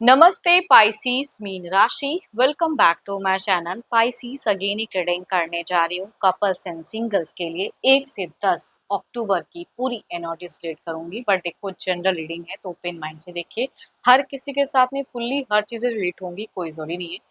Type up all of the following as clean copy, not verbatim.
नमस्ते पाइसीस मीन राशि। Welcome back to my channel Pisces. Again ही ट्रेडिंग करने जा रही हूँ कपल्स एंड सिंगल्स के लिए 1 से 10 अक्टूबर की पूरी एनर्जी स्लेट करूंगी। बट देखो जनरल रीडिंग है तो ओपन माइंड से देखिए। हर किसी के साथ में फुल्ली हर चीज़ें रिलेट होंगी कोई ज़रूरी नहीं है।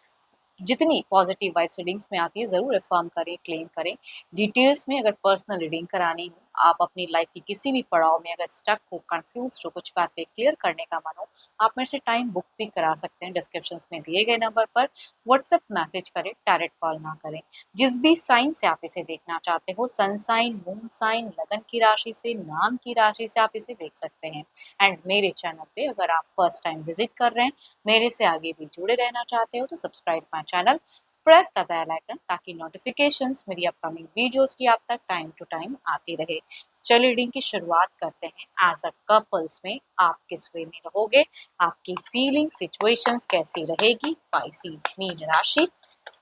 जितनी पॉजिटिव वाइब्स रीडिंग्स में आती है ज़रूर अफर्म करें, क्लेम करें। डिटेल्स में अगर पर्सनल रीडिंग करानी हो, आप अपनी लाइफ की किसी भी पड़ाव में अगर स्टक हो, कंफ्यूज हो, कुछ बातें क्लियर करने का मन हो, आप मेरे से टाइम बुक भी करा सकते हैं। डिस्क्रिप्शन में दिए गए नंबर पर व्हाट्सएप मैसेज करें, डायरेक्ट कॉल ना करें। जिस भी साइन से आप इसे देखना चाहते हो, सन साइन, मून साइन, लगन की राशि से, नाम की राशि से आप इसे देख सकते हैं। एंड मेरे चैनल पे अगर आप फर्स्ट टाइम विजिट कर रहे हैं, मेरे से आगे भी जुड़े रहना चाहते हो, तो subscribe my channel, press the bell icon ताकि नोटिफिकेशंस मेरी अपकमिंग वीडियोस की आप तक टाइम टू टाइम आती रहे। चलिए रीडिंग की शुरुआत करते हैं। एज अ कपल्स में आप किस वे में रहोगे, आपकी फीलिंग सिचुएशंस कैसी रहेगी। पाइसीज मीन राशि,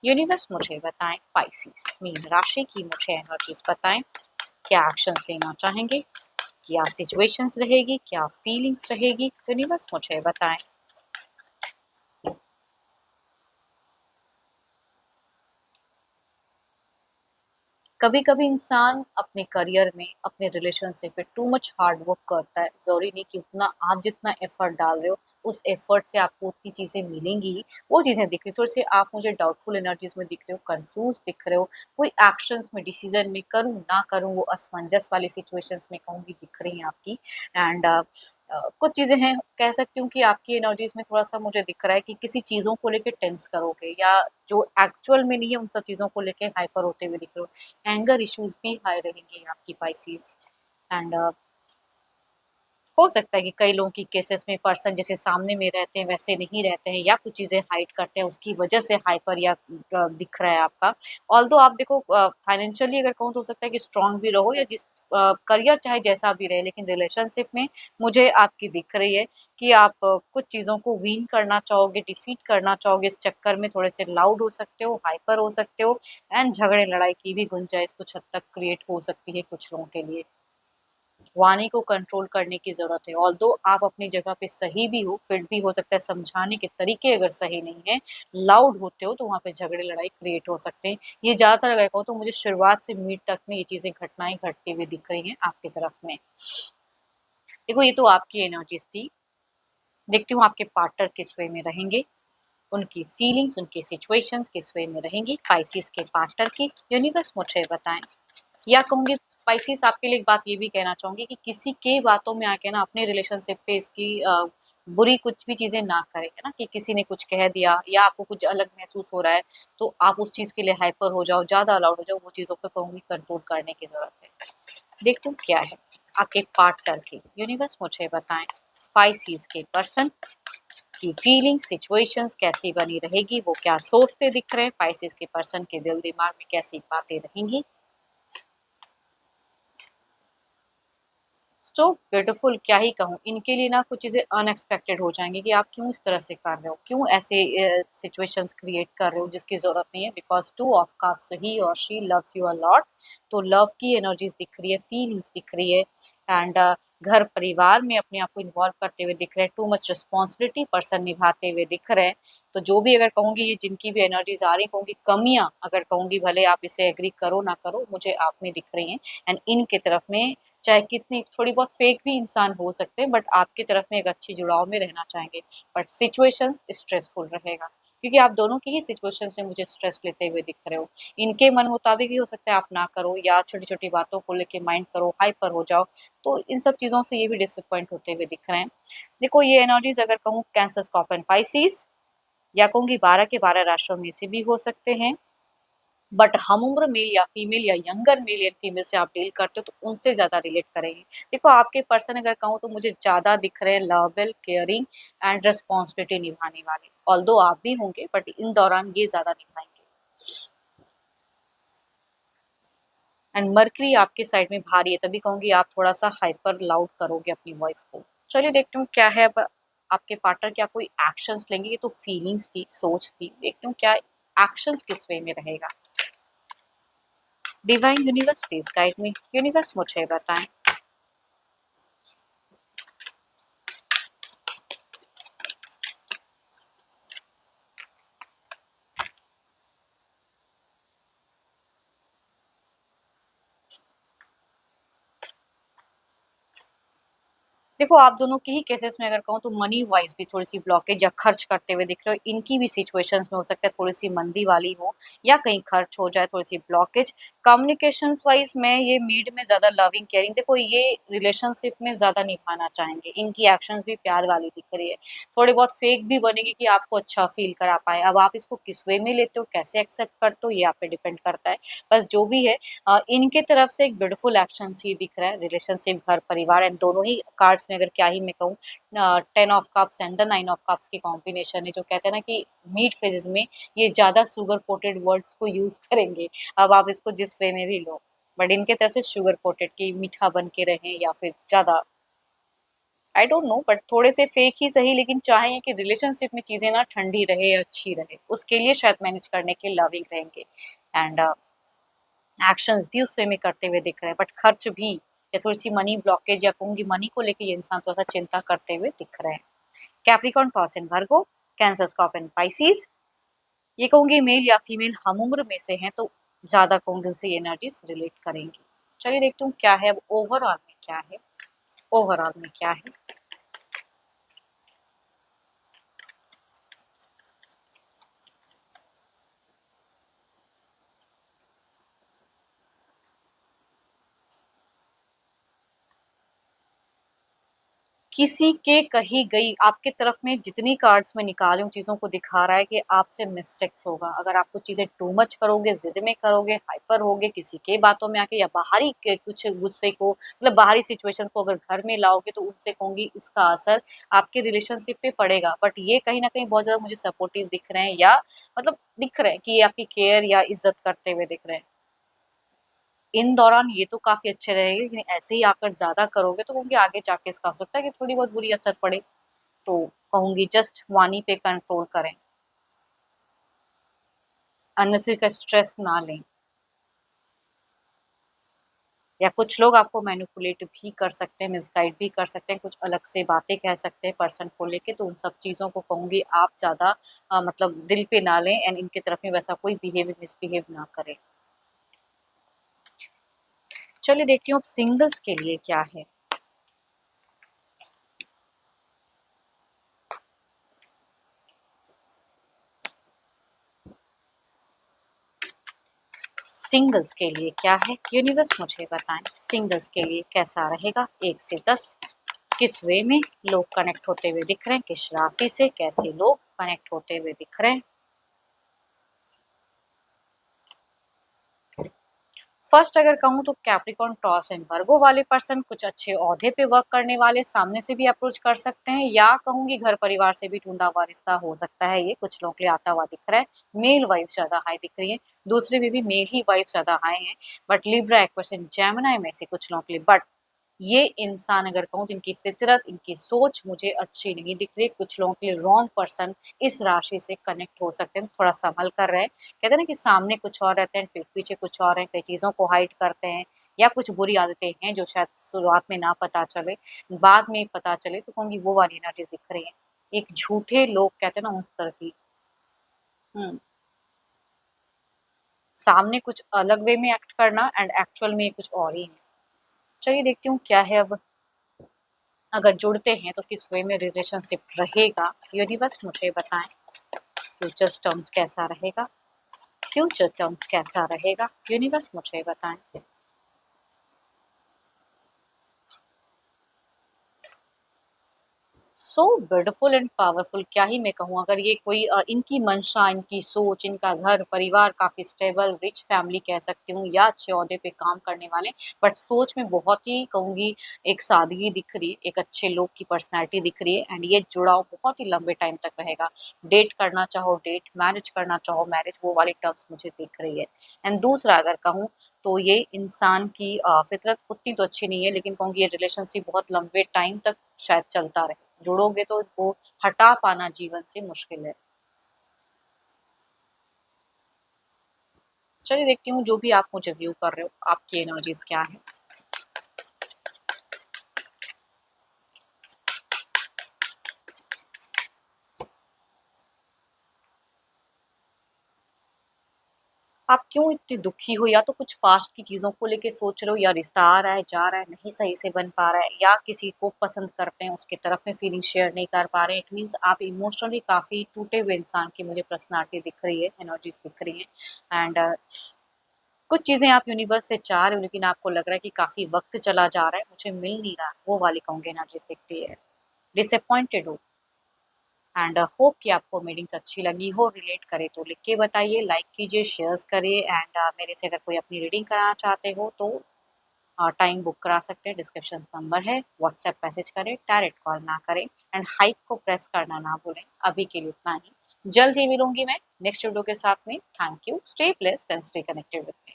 यूनिवर्स मुझे बताएं। पाइसीज मीन राशि की मुझे एनर्जीज बताएं। क्या एक्शंस लेना चाहेंगे, क्या सिचुएशंस रहेगी, क्या फीलिंग्स रहेगी, यूनिवर्स मुझे बताएं। कभी कभी इंसान अपने करियर में, अपने रिलेशनशिप पे टू मच हार्ड वर्क करता है। जरूरी नहीं कि उतना आप जितना एफर्ट डाल रहे हो उस एफर्ट से आपको उतनी चीजें मिलेंगी ही। वो चीजें दिख रही, थोड़ी सी आप मुझे डाउटफुल एनर्जीज में दिख रहे हो, कंफ्यूज दिख रहे हो, कोई एक्शंस में डिसीजन में करूँ ना करूँ वो असमंजस वाली सिचुएशंस में कहूँगी दिख रही हैं आपकी। एंड कुछ चीज़ें हैं, कह सकती हूँ कि आपकी एनर्जीज में थोड़ा सा मुझे दिख रहा है कि किसी चीज़ों को लेके टेंस करोगे, या जो एक्चुअल में नहीं है उन सब चीज़ों को लेके हाइपर होते हुए दिख रहे हो। एंगर इश्यूज भी हाई रहेंगे आपकी पाइसेस। एंड हो सकता है कि कई लोगों की केसेस में पर्सन जैसे सामने में रहते हैं वैसे नहीं रहते हैं, या कुछ चीज़ें हाइड करते हैं, उसकी वजह से हाइपर या दिख रहा है आपका। ऑल्दो आप देखो फाइनेंशियली अगर कहूँ तो हो सकता है कि स्ट्रांग भी रहो, या जिस करियर चाहे जैसा भी रहे, लेकिन रिलेशनशिप में मुझे आपकी दिख रही है कि आप कुछ चीज़ों को विन करना चाहोगे, डिफीट करना चाहोगे। इस चक्कर में थोड़े से लाउड हो सकते हो, हाइपर हो सकते हो, एंड झगड़े लड़ाई की भी गुंजाइश कुछ हद तक क्रिएट हो सकती है कुछ लोगों के लिए। वाणी को कंट्रोल करने की ज़रूरत है। ऑल्दो आप अपनी जगह पे सही भी हो, फिर भी हो सकता है समझाने के तरीके अगर सही नहीं है, लाउड होते हो, तो वहाँ पे झगड़े लड़ाई क्रिएट हो सकते हैं। ये ज़्यादातर अगर कहूँ तो मुझे शुरुआत से मिड तक में ये चीज़ें घटनाएं घटती हुई दिख रही हैं आपकी तरफ में। देखो ये तो आपकी एनर्जीज थी। देखती हूँ आपके पार्टनर किस वे में रहेंगे, उनकी फीलिंग्स, उनकी सिचुएशंस किस वे में रहेंगी। स्पाइसिस के पार्टनर की यूनिवर्स मुझे बताएं। या कहूँगी स्पाइसिस आपके लिए एक बात ये भी कहना चाहूँगी कि किसी के बातों में आके ना अपने रिलेशनशिप पे इसकी बुरी कुछ भी चीज़ें ना करें, है ना, कि किसी ने कुछ कह दिया या आपको कुछ अलग महसूस हो रहा है तो आप उस चीज़ के लिए हाइपर हो जाओ, ज़्यादा अलाउड हो जाओ, वो चीज़ों पे कहूँगी कंट्रोल करने की ज़रूरत है। देखते हूँ क्या है आपके पार्टनर की, यूनिवर्स मुझे बताएं। स्पाइसिस के पर्सन की फीलिंग सिचुएशंस कैसी बनी रहेगी, वो क्या सोचते दिख रहे हैं, पाइसेस के पर्सन के दिल दिमाग में कैसी बातें रहेंगी। सो ब्यूटीफुल, क्या ही कहूँ, इनके लिए ना कुछ चीज़ें अनएक्सपेक्टेड हो जाएंगी कि आप क्यों इस तरह से कर रहे हो, क्यों ऐसे सिचुएशंस क्रिएट कर रहे हो जिसकी ज़रूरत नहीं है। बिकॉज टू ऑफ कास्ट, ही और she loves you a lot. तो लव की एनर्जीज दिख रही है, फीलिंग्स दिख रही है। एंड घर परिवार में अपने आप को इन्वॉल्व करते हुए दिख रहे हैं, टू मच रिस्पॉन्सिबिलिटी पर्सन निभाते हुए दिख रहे हैं। तो जो भी अगर कहूँगी ये जिनकी भी एनर्जीज आ रही कहूँगी कमियाँ, अगर कहूँगी भले आप इसे एग्री करो ना करो, मुझे आप में दिख रही हैं। एंड इनके तरफ में चाहे कितनी थोड़ी बहुत फेक भी इंसान हो सकते हैं, बट आपकी तरफ में एक अच्छी जुड़ाव में रहना चाहेंगे। बट सिचुएशन स्ट्रेसफुल रहेगा क्योंकि आप दोनों की ही सिचुएशन से मुझे स्ट्रेस लेते हुए दिख रहे हो। इनके मन मुताबिक भी हो सकता है आप ना करो, या छोटी छोटी बातों को लेके माइंड करो, हाइपर हो जाओ। तो इन सब चीज़ों से ये भी डिसअपॉइंट होते हुए दिख रहे हैं। देखो ये एनर्जीज अगर कहूँ कैंसर, स्कॉर्पियन, पाइसिस, या कहूँगी 12 के 12 राशियों में से भी हो सकते हैं। बट हम उम्र मेल या फीमेल या यंगर मेल या फीमेल से आप डील करते हो तो उनसे ज़्यादा रिलेट करेंगे। देखो आपके पर्सन अगर कहूँ तो मुझे ज़्यादा दिख रहे हैं लवेबल, केयरिंग एंड रिस्पॉन्सिबिलिटी निभाने वाले। ऑल्दो आप भी होंगे बट इन दौरान ये ज़्यादा निभाएंगे। एंड मर्करी आपके साइड में भारी है, तभी कहूँगी आप थोड़ा सा हाइपर लाउड करोगे अपनी वॉइस को। चलिए देखते हूँ क्या है अब आपके पार्टनर क्या कोई एक्शंस लेंगे। ये तो फीलिंग्स थी, सोच थी, देखते हूँ क्या एक्शंस किस वे में रहेगा। Divine universe please guide me, universe मुझे बताएं। देखो, आप दोनों के ही केसेस में अगर कहूँ तो मनी वाइज़ भी थोड़ी-सी ब्लॉकेज या खर्च करते हुए दिख रहे हो। इनकी भी सिचुएशंस में हो सकता है थोड़ी-सी मंदी वाली हो या कहीं खर्च हो जाए, थोड़ी-सी ब्लॉकेज। कम्युनिकेशंस वाइज़ मैं ये मीड में ज़्यादा लविंग, केयरिंग, देखो ये रिलेशनशिप में ज़्यादा निभाना चाहेंगे। इनकी एक्शंस भी प्यार वाली दिख रही है। थोड़े बहुत फेक भी बनेंगे कि आपको अच्छा फ़ील करा पाएँ। अब आप इसको किस वे में लेते हो, कैसे एक्सेप्ट करते हो, ये आप पे डिपेंड करता है। बस जो भी है इनके तरफ से एक ब्यूटीफुल एक्शंस ही दिख रहा है, रिलेशनशिप, घर परिवार एंड दोनों ही कार्ड्स में अगर क्या ही मैं कहूँ 10 of cups and the 9 of cups की कॉम्बिनेशन है, जो कहते हैं ना कि मिड फेजेस में ये ज़्यादा शुगर कोटेड वर्ड्स को यूज़ करेंगे। अब आप इसको जिस वे में भी लो, बट इनके तरफ से शुगर कोटेड कि मीठा बन के रहें या फिर ज़्यादा आई डोंट नो, बट थोड़े से फेक ही सही, लेकिन चाहेंगे कि रिलेशनशिप में चीज़ें ना ठंडी रहे, अच्छी रहे। उसके लिए शायद मैनेज करने के लविंग रहेंगे एंड एक्शंस भी उस वे में करते हुए दिख रहे हैं, बट खर्च भी या थोड़ी-सी मनी ब्लॉकेज या कहूँगी मनी को लेके ये इंसान थोड़ा-सा चिंता करते हुए दिख रहे हैं। Capricorn, taurus and Virgo, cancer, Scorpio and Pisces, ये कहूँगी मेल या फीमेल हम उम्र में से हैं तो ज़्यादा कहूँगी उनसे ये एनर्जीज रिलेट करेंगी। चलिए देखती हूँ क्या है अब ओवरऑल में क्या है, ओवरऑल में क्या है। किसी के कही गई आपके तरफ में जितनी कार्ड्स मैं निकाली हूँ चीज़ों को दिखा रहा है कि आपसे मिस्टेक्स होगा। अगर आप कुछ चीज़ें टू मच करोगे, ज़िद में करोगे, हाइपर होगे, किसी के बातों में आके या बाहरी के कुछ गुस्से को मतलब बाहरी सिचुएशंस को अगर घर में लाओगे तो उनसे कहूँगी इसका असर आपके रिलेशनशिप पे पड़ेगा। बट ये कहीं न कहीं बहुत ज़्यादा मुझे सपोर्टिव दिख रहे हैं या मतलब दिख रहे हैं कि ये आपकी केयर या इज़्ज़त करते हुए दिख रहे हैं। इन दौरान ये तो काफ़ी अच्छे रहेंगे, लेकिन ऐसे ही आकर ज़्यादा करोगे तो क्योंकि आगे जाके इसका हो सकता है कि थोड़ी बहुत बुरी असर पड़े। तो कहूँगी जस्ट वाणी पे कंट्रोल करें, अननेसेसरी का स्ट्रेस ना लें। या कुछ लोग आपको मैनिपुलेट भी कर सकते हैं, मिसगाइड भी कर सकते हैं, कुछ अलग से बातें कह सकते हैं पर्सन को लेके, तो उन सब चीज़ों को कहूँगी आप ज़्यादा मतलब दिल पे ना लें एंड इनकी तरफ में वैसा कोई बिहेवियर मिसबिहेव ना करें। चलिए देखती हूँ अब सिंगल्स के लिए क्या है। सिंगल्स के लिए क्या है, यूनिवर्स मुझे बताएं सिंगल्स के लिए कैसा रहेगा 1 से 10, किस वे में लोग कनेक्ट होते हुए दिख रहे हैं, किस राशि से कैसे लोग कनेक्ट होते हुए दिख रहे हैं। फर्स्ट अगर कहूँ तो कैप्रिकॉर्न, टॉरस एंड वर्गो वाले पर्सन कुछ अच्छे ओहदे पे वर्क करने वाले, सामने से भी अप्रोच कर सकते हैं या कहूँगी घर परिवार से भी ढूंढा हुआ रिश्ता हो सकता है, ये कुछ लोगों के लिए आता हुआ दिख रहा है। मेल वाइफ ज़्यादा हाई दिख रही है, दूसरे में भी मेल ही वाइफ ज़्यादा हाई है, but Libra, Aquarius and Gemini में से कुछ लोगों के लिए, बट ये इंसान अगर कहूँ तो इनकी फितरत, इनकी सोच मुझे अच्छी नहीं दिख रही। कुछ लोगों के लिए रॉन्ग पर्सन इस राशि से कनेक्ट हो सकते हैं, थोड़ा संभल कर रहे हैं। कहते हैं ना कि सामने कुछ और रहते हैं, पीठ पीछे कुछ और है, कई चीज़ों को हाइड करते हैं या कुछ बुरी आदतें हैं जो शायद शुरुआत में ना पता चले, बाद में पता चले, तो कहूँगी वो वाली एनर्जी दिख रही है। एक झूठे लोग कहते हैं ना उस तरह की। हुँ, सामने कुछ अलग वे में एक्ट करना एंड एक्चुअल में कुछ और ही है। चलिए देखती हूँ क्या है अब। अगर जुड़ते हैं तो किस वे में रिलेशनशिप रहेगा, यूनिवर्स मुझे बताएं। फ्यूचर टर्म्स कैसा रहेगा, फ्यूचर टर्म्स कैसा रहेगा, यूनिवर्स मुझे बताएं। सो ब्यूटीफुल एंड पावरफुल, क्या ही मैं कहूँ। अगर ये कोई इनकी मंशा, इनकी सोच, इनका घर परिवार काफ़ी स्टेबल रिच फैमिली कह सकती हूँ या अच्छे ओहदे पे काम करने वाले, बट सोच में बहुत ही कहूँगी एक सादगी दिख रही है, एक अच्छे लोग की पर्सनैलिटी दिख रही है एंड ये जुड़ाव बहुत ही लंबे टाइम तक रहेगा। डेट करना चाहो डेट, मैरिज करना चाहो मैरिज, वो वाली टर्म्स मुझे दिख रही है। एंड दूसरा अगर कहूँ तो ये इंसान की फितरत उतनी तो अच्छी नहीं है, लेकिन कहूँगी ये रिलेशनशिप बहुत लंबे टाइम तक शायद चलता रहे। जुड़ोगे तो वो हटा पाना जीवन से मुश्किल है। चलिए देखती हूँ जो भी आप मुझे व्यू कर रहे हो, आपकी एनर्जीज क्या है। आप क्यों इतने दुखी हो? या तो कुछ पास्ट की चीज़ों को लेके सोच रहे हो, या रिश्ता आ रहा है, जा रहा है, नहीं सही से बन पा रहा है, या किसी को पसंद करते हैं, उसकी तरफ में फीलिंग शेयर नहीं कर पा रहे हैं। इट मीन्स आप इमोशनली काफ़ी टूटे हुए इंसान की मुझे पर्सनैलिटी दिख रही है, एनर्जीज़ दिख रही हैं। एंड कुछ चीज़ें आप यूनिवर्स से चाह रहे हो, लेकिन आपको लग रहा है कि काफ़ी वक़्त चला जा रहा है, मुझे मिल नहीं रहा, वो वाली कहूँगी एनर्जीज़ दिखती है। डिसअपॉइंटेड हो। एंड होप कि आपको मीटिंग्स अच्छी लगी हो, रिलेट करे तो लिख के बताइए, लाइक कीजिए, शेयर्स करिए। एंड मेरे से अगर कोई अपनी रीडिंग कराना चाहते हो तो टाइम बुक करा सकते हैं, डिस्क्रिप्शन नंबर है, व्हाट्सएप मैसेज करें, डायरेक्ट कॉल ना करें। एंड हाइप को प्रेस करना ना भूलें। अभी के लिए उतना ही। जल्द ही मिलूंगी मैं नेक्स्ट वीडियो के साथ में। Thank you, stay blessed and stay connected with me.